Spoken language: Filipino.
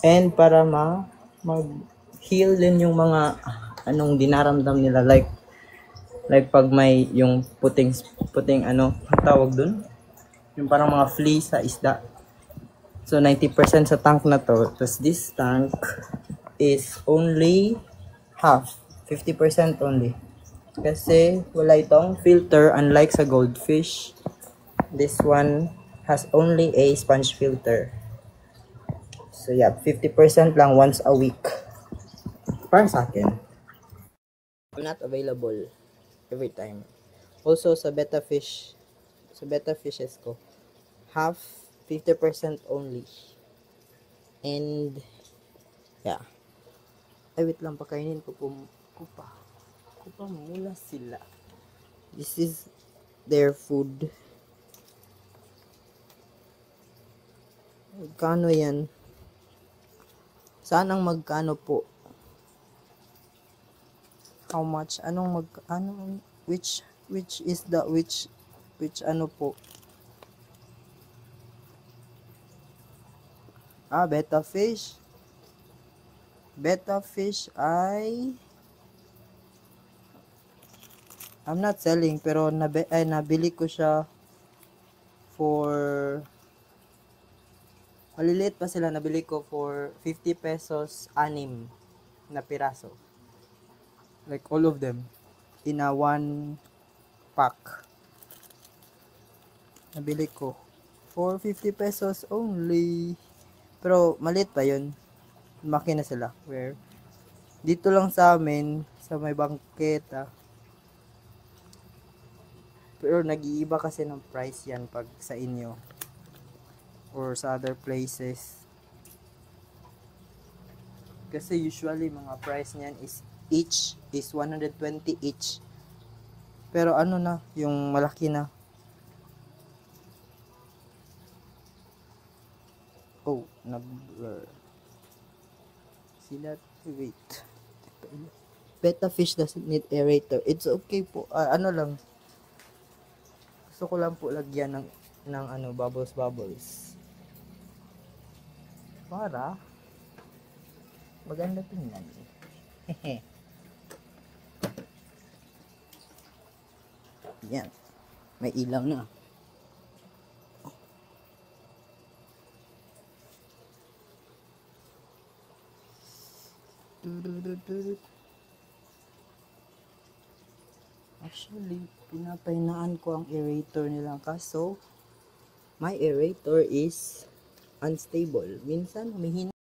And para mag-heal din yung mga anong dinaramdam nila, like pag may yung puting ano ang tawag dun, yung parang mga flea sa isda. So 90% sa tank na to. Tapos this tank is only half, 50% only. Kasi wala itong filter, unlike sa goldfish. This one has only a sponge filter. So yeah, 50% lang once a week. Para sa akin. Not available every time. Also sa betta fishes ko, half, 50% only. And yeah. Ay, wait lang, pakainin ko po. Kupa mula sila. This is their food. Magkano yan? Saan ang magkano po? How much? Which is the, which ano po? Betta fish. Betta fish ay I'm not selling, pero nabili ko siya for maliliit pa sila. Nabili ko for 50 pesos 6 na piraso. Like all of them in a one pack. Nabili ko for 50 pesos only. Pero maliit pa yun. Lumaki na sila. Where dito lang sa amin, sa may bangketa. Pero nag-iiba kasi ng price yan pag sa inyo or sa other places. Kasi usually mga price niyan is each is 120 each. Pero ano na, yung malaki na. Oh, nag-blur. Sila, wait. Betta fish doesn't need aerator. It's okay po. Ano lang. Gusto ko lang po lagyan ng ano, bubbles. Para maganda tingnan. Yan. May ilaw na. Actually, pinapahinaan ko ang aerator nila, kaso my aerator is unstable. Minsan humihina.